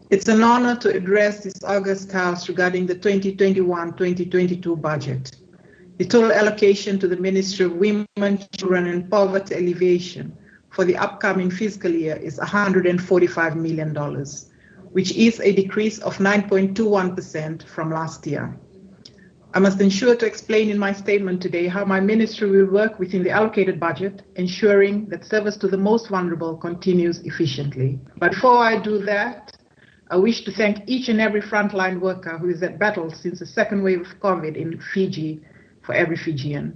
It's an honor to address this August House regarding the 2021-2022 budget. The total allocation to the Ministry of Women, Children and Poverty Alleviation for the upcoming fiscal year is $145 million, which is a decrease of 9.21% from last year. I must ensure to explain in my statement today how my ministry will work within the allocated budget, ensuring that service to the most vulnerable continues efficiently. But before I do that, I wish to thank each and every frontline worker who is at battle since the second wave of COVID in Fiji for every Fijian.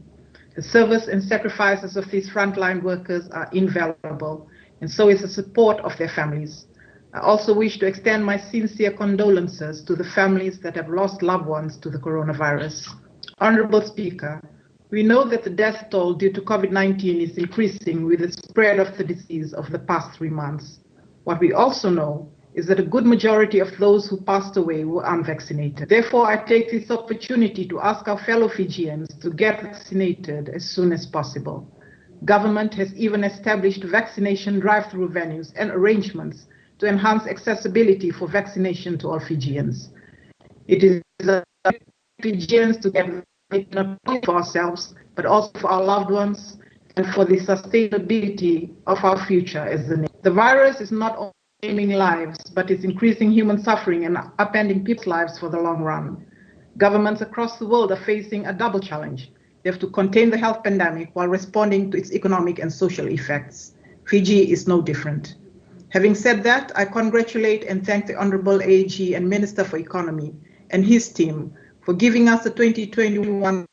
The service and sacrifices of these frontline workers are invaluable, and so is the support of their families. I also wish to extend my sincere condolences to the families that have lost loved ones to the coronavirus. Honorable Speaker, we know that the death toll due to COVID-19 is increasing with the spread of the disease over the past 3 months. What we also know is that a good majority of those who passed away were unvaccinated. Therefore, I take this opportunity to ask our fellow Fijians to get vaccinated as soon as possible. Government has even established vaccination drive-through venues and arrangements to enhance accessibility for vaccination to all Fijians. It is up to Fijians to get vaccinated not only for ourselves, but also for our loved ones and for the sustainability of our future as a nation. The virus is not only claiming lives, but it's increasing human suffering and upending people's lives for the long run. Governments across the world are facing a double challenge. They have to contain the health pandemic while responding to its economic and social effects. Fiji is no different. Having said that, I congratulate and thank the Honorable AG and Minister for Economy and his team for giving us the 2021-22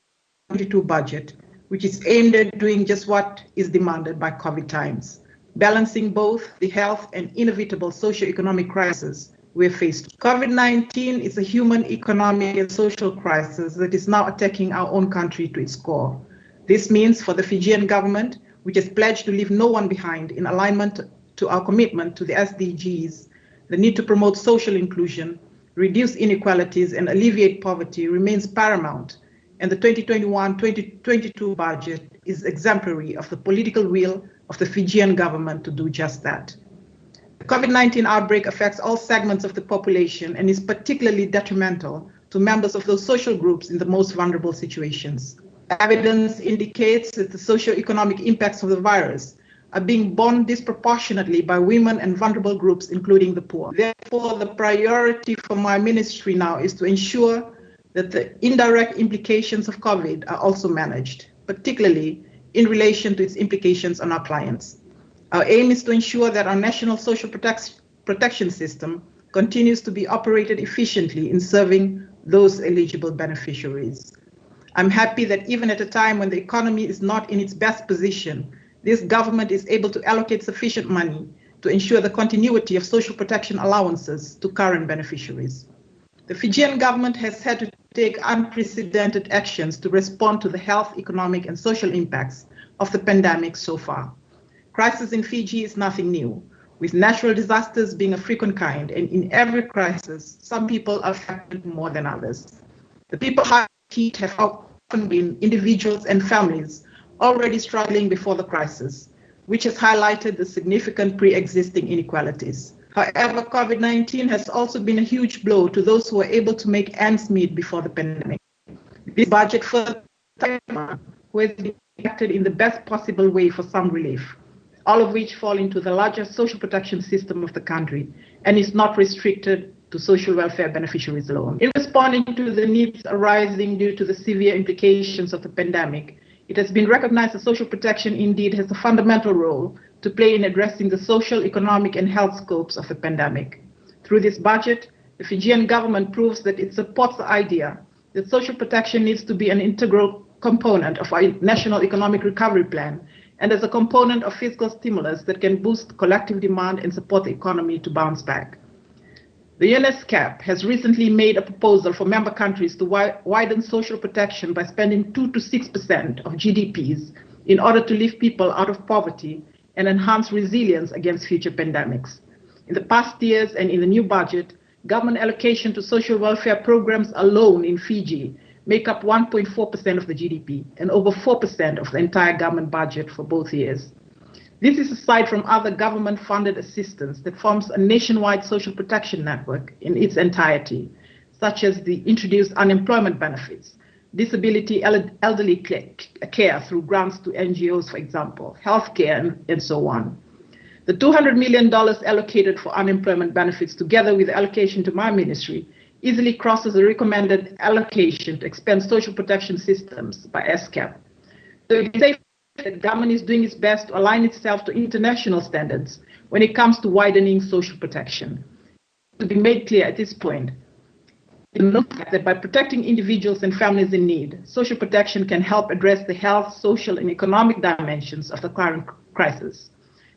budget, which is aimed at doing just what is demanded by COVID times, balancing both the health and inevitable socio-economic crisis we're faced. COVID-19 is a human, economic, and social crisis that is now attacking our own country to its core. This means for the Fijian government, which has pledged to leave no one behind in alignment to our commitment to the SDGs, the need to promote social inclusion, reduce inequalities, and alleviate poverty remains paramount, and the 2021-2022 budget is exemplary of the political will of the Fijian government to do just that. The COVID-19 outbreak affects all segments of the population and is particularly detrimental to members of those social groups in the most vulnerable situations. Evidence indicates that the socio-economic impacts of the virus are being borne disproportionately by women and vulnerable groups, including the poor. Therefore, the priority for my ministry now is to ensure that the indirect implications of COVID are also managed, particularly in relation to its implications on our clients. Our aim is to ensure that our national social protection system continues to be operated efficiently in serving those eligible beneficiaries. I'm happy that even at a time when the economy is not in its best position, this government is able to allocate sufficient money to ensure the continuity of social protection allowances to current beneficiaries. The Fijian government has had to take unprecedented actions to respond to the health, economic, and social impacts of the pandemic so far. Crisis in Fiji is nothing new, with natural disasters being a frequent kind, and in every crisis, some people are affected more than others. The people hit have often been individuals and families already struggling before the crisis, which has highlighted the significant pre-existing inequalities. However, COVID-19 has also been a huge blow to those who were able to make ends meet before the pandemic. This budget further who has been acted in the best possible way for some relief, all of which fall into the larger social protection system of the country and is not restricted to social welfare beneficiaries alone. In responding to the needs arising due to the severe implications of the pandemic, it has been recognized that social protection indeed has a fundamental role to play in addressing the social, economic, and health scopes of the pandemic. Through this budget, the Fijian government proves that it supports the idea that social protection needs to be an integral component of our national economic recovery plan and as a component of fiscal stimulus that can boost collective demand and support the economy to bounce back. The UNESCAP has recently made a proposal for member countries to widen social protection by spending 2 to 6% of GDPs in order to lift people out of poverty and enhance resilience against future pandemics. In the past years and in the new budget, government allocation to social welfare programs alone in Fiji make up 1.4% of the GDP and over 4% of the entire government budget for both years. This is aside from other government-funded assistance that forms a nationwide social protection network in its entirety, such as the introduced unemployment benefits, disability elderly care through grants to NGOs, for example, healthcare, and so on. The $200 million allocated for unemployment benefits, together with the allocation to my ministry, easily crosses the recommended allocation to expand social protection systems by ESCAP. So it is safe that the government is doing its best to align itself to international standards when it comes to widening social protection. To be made clear at this point, that by protecting individuals and families in need, social protection can help address the health, social, and economic dimensions of the current crisis.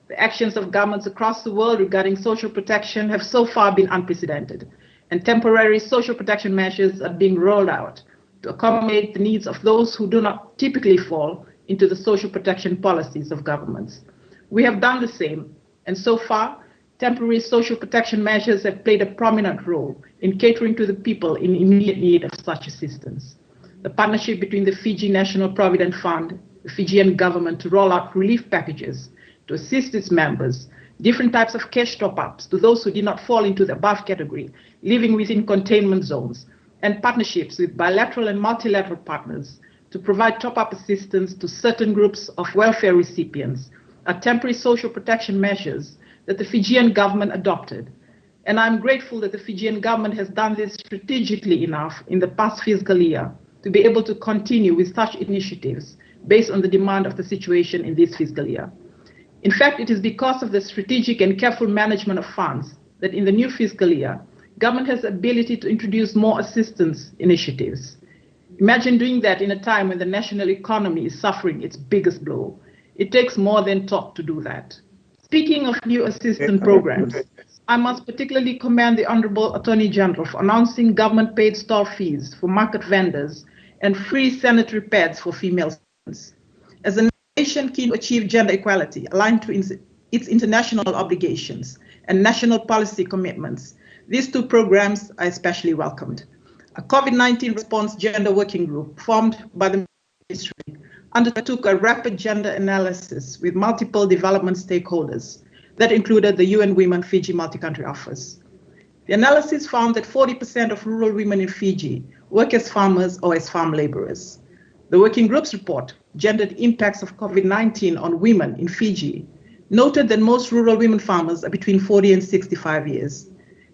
The actions of governments across the world regarding social protection have so far been unprecedented, and temporary social protection measures are being rolled out to accommodate the needs of those who do not typically fall into the social protection policies of governments. We have done the same, and so far, temporary social protection measures have played a prominent role in catering to the people in immediate need of such assistance. The partnership between the Fiji National Provident Fund, the Fijian government to roll out relief packages to assist its members, different types of cash top-ups to those who did not fall into the above category, living within containment zones, and partnerships with bilateral and multilateral partners to provide top-up assistance to certain groups of welfare recipients are temporary social protection measures that the Fijian government adopted. And I'm grateful that the Fijian government has done this strategically enough in the past fiscal year to be able to continue with such initiatives based on the demand of the situation in this fiscal year. In fact, it is because of the strategic and careful management of funds that in the new fiscal year, government has the ability to introduce more assistance initiatives. Imagine doing that in a time when the national economy is suffering its biggest blow. It takes more than talk to do that. Speaking of new assistance programs, I must particularly commend the Honorable Attorney General for announcing government-paid stall fees for market vendors and free sanitary pads for female students. As a nation keen to achieve gender equality aligned to its international obligations and national policy commitments, these two programs are especially welcomed. A COVID-19 response gender working group formed by the ministry undertook a rapid gender analysis with multiple development stakeholders that included the UN Women Fiji Multi-Country Office. The analysis found that 40% of rural women in Fiji work as farmers or as farm laborers. The working group's report, Gendered Impacts of COVID-19 on Women in Fiji, noted that most rural women farmers are between 40 and 65 years,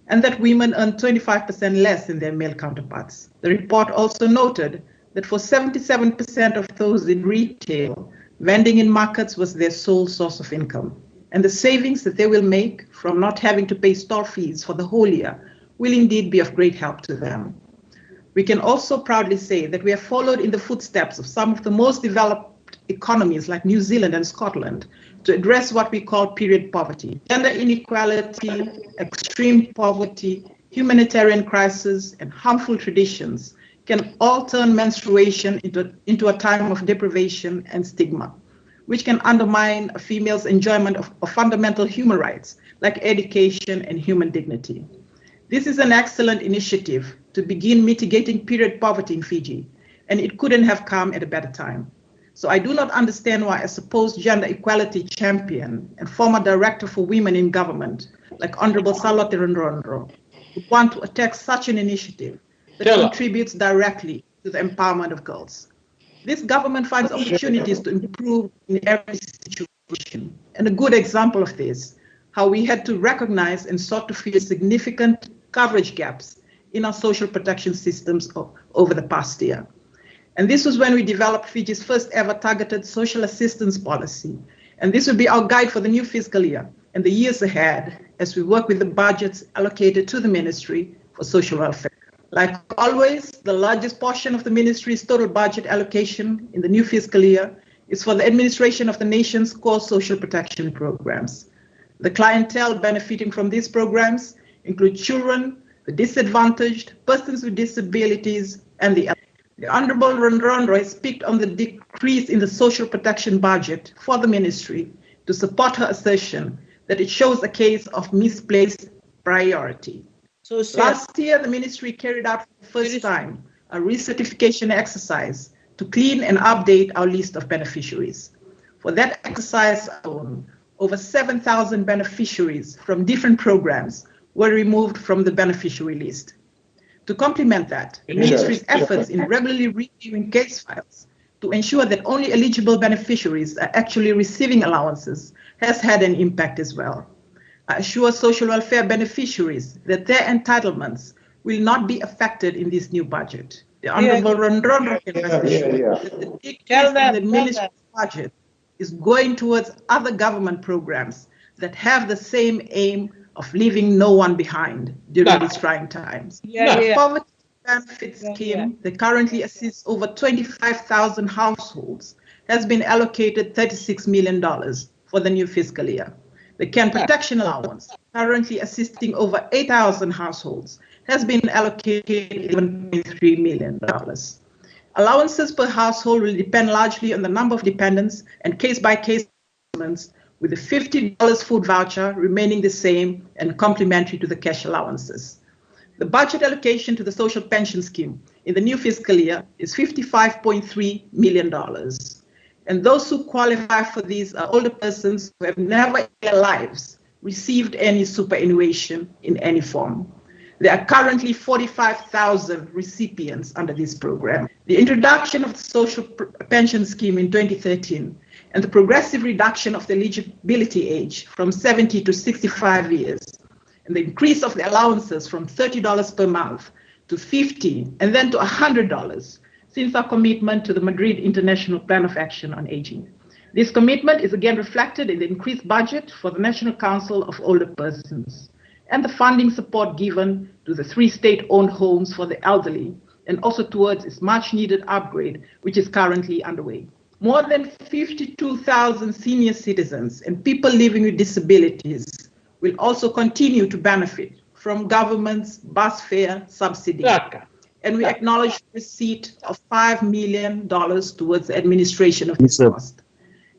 and that women earn 25% less than their male counterparts. The report also noted that for 77% of those in retail, vending in markets was their sole source of income, and the savings that they will make from not having to pay store fees for the whole year will indeed be of great help to them. We can also proudly say that we have followed in the footsteps of some of the most developed economies like New Zealand and Scotland to address what we call period poverty. Gender inequality, extreme poverty, humanitarian crisis, and harmful traditions can all turn menstruation into a time of deprivation and stigma, which can undermine a female's enjoyment of fundamental human rights like education and human dignity. This is an excellent initiative to begin mitigating period poverty in Fiji, and it couldn't have come at a better time. So I do not understand why a supposed gender equality champion and former director for women in government, like Honorable Charlotte Rondro, would want to attack such an initiative that contributes directly to the empowerment of girls. This government finds opportunities to improve in every situation. And a good example of this, how we had to recognize and sought to fill significant coverage gaps in our social protection systems over the past year. And this was when we developed Fiji's first ever targeted social assistance policy. And this will be our guide for the new fiscal year and the years ahead as we work with the budgets allocated to the Ministry for Social Welfare. Like always, the largest portion of the ministry's total budget allocation in the new fiscal year is for the administration of the nation's core social protection programs. The clientele benefiting from these programs include children, the disadvantaged, persons with disabilities, and the elderly. The Honorable Rondro has speaked on the decrease in the social protection budget for the ministry to support her assertion that it shows a case of misplaced priority. So last year, the ministry carried out for the first time a recertification exercise to clean and update our list of beneficiaries. For that exercise alone, over 7,000 beneficiaries from different programs were removed from the beneficiary list. To complement that, the Ministry's efforts in regularly reviewing case files to ensure that only eligible beneficiaries are actually receiving allowances has had an impact as well. I assure social welfare beneficiaries that their entitlements will not be affected in this new budget. The Honorable Rondron can rest assured that the decrease in the Ministry's budget is going towards other government programs that have the same aim of leaving no one behind during these trying times. The Poverty Benefit Scheme that currently assists over 25,000 households has been allocated $36 million for the new fiscal year. The Can Protection Allowance, currently assisting over 8,000 households, has been allocated $11.3 million. Allowances per household will depend largely on the number of dependents and case-by-case payments, with the $50 food voucher remaining the same and complementary to the cash allowances. The budget allocation to the social pension scheme in the new fiscal year is $55.3 million. And those who qualify for these are older persons who have never in their lives received any superannuation in any form. There are currently 45,000 recipients under this program. The introduction of the social pension scheme in 2013 and the progressive reduction of the eligibility age from 70 to 65 years, and the increase of the allowances from $30 per month to $50 and then to $100 since our commitment to the Madrid International Plan of Action on Aging. This commitment is again reflected in the increased budget for the National Council of Older Persons and the funding support given to the 3 state-owned homes for the elderly, and also towards its much-needed upgrade, which is currently underway. More than 52,000 senior citizens and people living with disabilities will also continue to benefit from government's bus fare subsidy. And we acknowledge the receipt of $5 million towards the administration of this cost.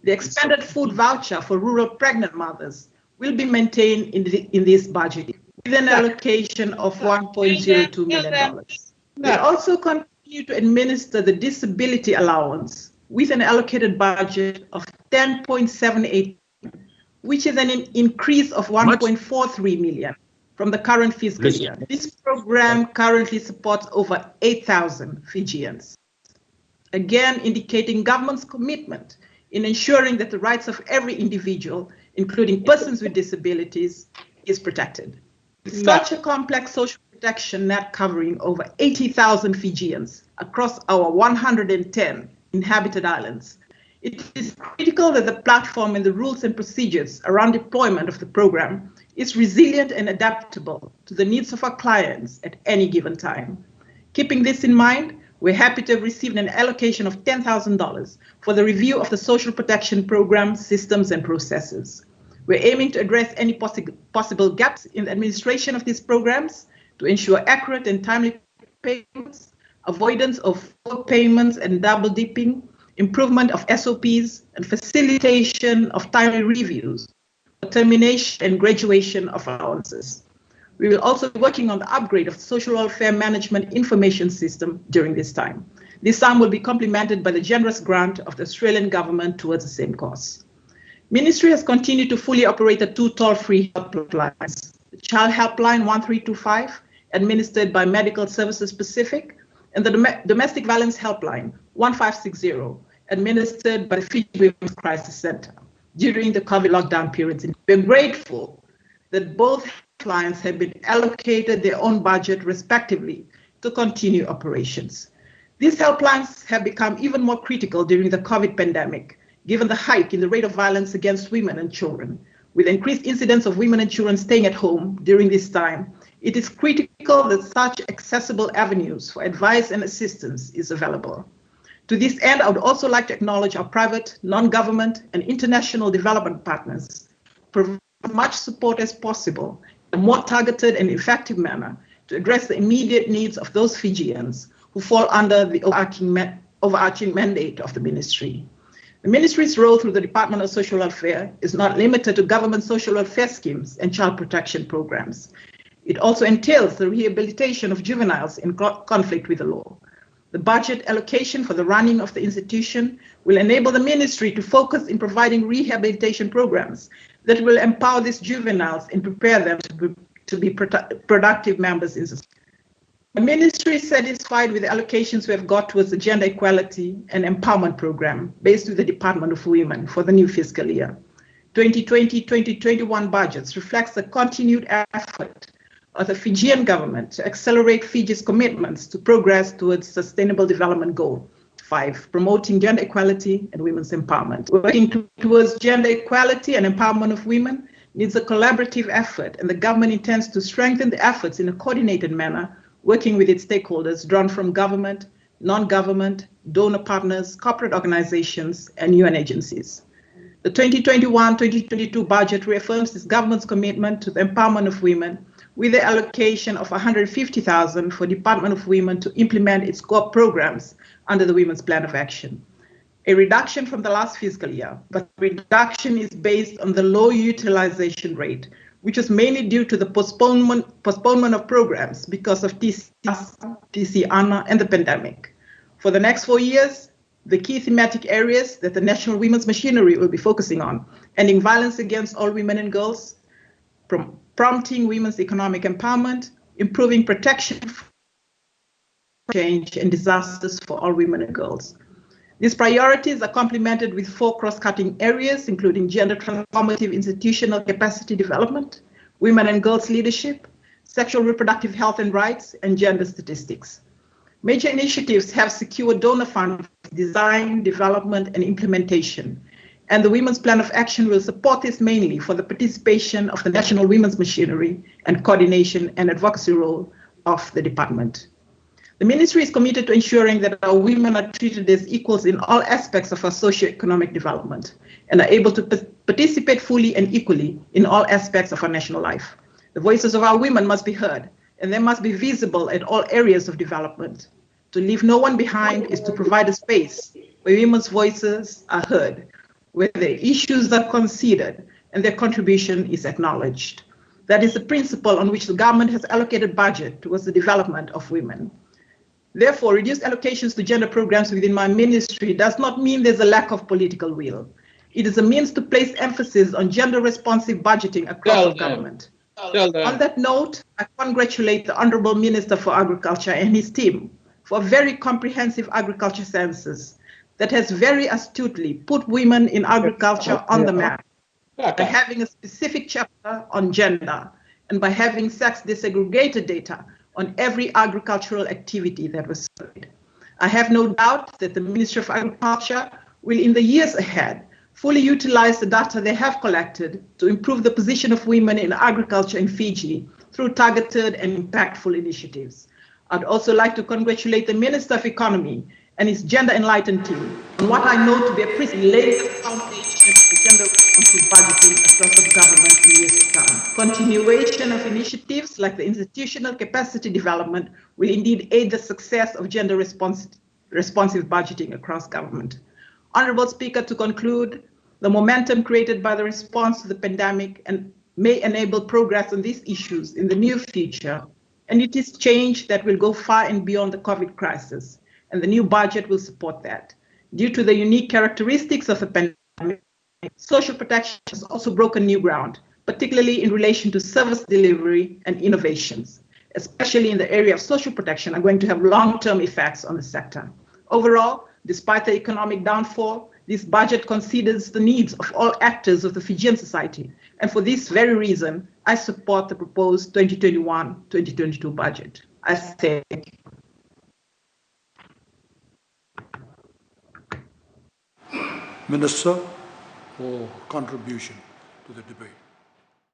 The expanded food voucher for rural pregnant mothers will be maintained in this budget with an allocation of $1.02 million. We also continue to administer the disability allowance with an allocated budget of $10.78, which is an increase of $1.43 million from the current fiscal year. This program currently supports over 8,000 Fijians, again indicating government's commitment in ensuring that the rights of every individual, including persons with disabilities, is protected. With such a complex social protection net covering over 80,000 Fijians across our 110 inhabited islands, it is critical that the platform and the rules and procedures around deployment of the program is resilient and adaptable to the needs of our clients at any given time. Keeping this in mind, we're happy to have received an allocation of $10,000 for the review of the social protection program systems and processes. We're aiming to address any possible gaps in the administration of these programs to ensure accurate and timely payments, avoidance of overpayments and double dipping, improvement of SOPs, and facilitation of timely reviews, termination and graduation of allowances. We will also be working on the upgrade of the social welfare management information system during this time. This sum will be complemented by the generous grant of the Australian government towards the same cause. Ministry has continued to fully operate the 2 toll-free helplines, the Child Helpline 1325, administered by Medical Services Pacific, and the Domestic Violence Helpline 1560, administered by the Fiji Women's Crisis Center during the COVID lockdown periods. We're grateful that both clients have been allocated their own budget respectively to continue operations. These helplines have become even more critical during the COVID pandemic, given the hike in the rate of violence against women and children. With increased incidence of women and children staying at home during this time, it is critical that such accessible avenues for advice and assistance is available. To this end, I would also like to acknowledge our private, non-government, and international development partners for providing as much support as possible in a more targeted and effective manner to address the immediate needs of those Fijians who fall under the overarching mandate of the ministry. The ministry's role through the Department of Social Welfare is not limited to government social welfare schemes and child protection programs. It also entails the rehabilitation of juveniles in conflict with the law. The budget allocation for the running of the institution will enable the ministry to focus in providing rehabilitation programs that will empower these juveniles and prepare them to be productive members in society. The ministry is satisfied with the allocations we have got towards the Gender Equality and Empowerment Program based with the Department of Women for the new fiscal year. 2020-2021 budgets reflects the continued effort of the Fijian government to accelerate Fiji's commitments to progress towards Sustainable Development Goal 5, promoting gender equality and women's empowerment. Working towards gender equality and empowerment of women needs a collaborative effort, and the government intends to strengthen the efforts in a coordinated manner, working with its stakeholders drawn from government, non-government, donor partners, corporate organizations, and UN agencies. The 2021-2022 budget reaffirms this government's commitment to the empowerment of women with the allocation of $150,000 for Department of Women to implement its core programs under the Women's Plan of Action. A reduction from the last fiscal year, but the reduction is based on the low utilization rate, which is mainly due to the postponement of programs because of TC ANA and the pandemic. For the next 4 years, the key thematic areas that the National Women's Machinery will be focusing on: ending violence against all women and girls, prompting women's economic empowerment, improving protection from change and disasters for all women and girls. These priorities are complemented with 4 cross-cutting areas, including gender transformative institutional capacity development, women and girls leadership, sexual reproductive health and rights, and gender statistics. Major initiatives have secured donor funds for design, development, and implementation, and the Women's Plan of Action will support this mainly for the participation of the National Women's Machinery and coordination and advocacy role of the department. The ministry is committed to ensuring that our women are treated as equals in all aspects of our socio-economic development and are able to participate fully and equally in all aspects of our national life. The voices of our women must be heard, and they must be visible at all areas of development. To leave no one behind is to provide a space where women's voices are heard, where their issues are considered, and their contribution is acknowledged. That is the principle on which the government has allocated budget towards the development of women. Therefore, reduced allocations to gender programs within my ministry does not mean there's a lack of political will. It is a means to place emphasis on gender-responsive budgeting across the government. On that note, I congratulate the Honorable Minister for Agriculture and his team for a very comprehensive agriculture census that has very astutely put women in agriculture on the map by having a specific chapter on gender and by having sex disaggregated data on every agricultural activity that was surveyed. I have no doubt that the Ministry of Agriculture will, in the years ahead, fully utilize the data they have collected to improve the position of women in agriculture in Fiji through targeted and impactful initiatives. I'd also like to congratulate the Minister of Economy and his Gender Enlightened team on what I know to be a pretty laying foundation for gender responsive budgeting across the government in years to come. Continuation of initiatives like the institutional capacity development will indeed aid the success of gender responsive budgeting across government. Honorable Speaker, to conclude, the momentum created by the response to the pandemic and may enable progress on these issues in the near future, and it is change that will go far and beyond the COVID crisis, and the new budget will support that. Due to the unique characteristics of the pandemic, social protection has also broken new ground, particularly in relation to service delivery and innovations, especially in the area of social protection, are going to have long-term effects on the sector. Overall, despite the economic downfall, this budget considers the needs of all actors of the Fijian society. And for this very reason, I support the proposed 2021-2022 budget. I say thank you. Minister, for contribution to the debate.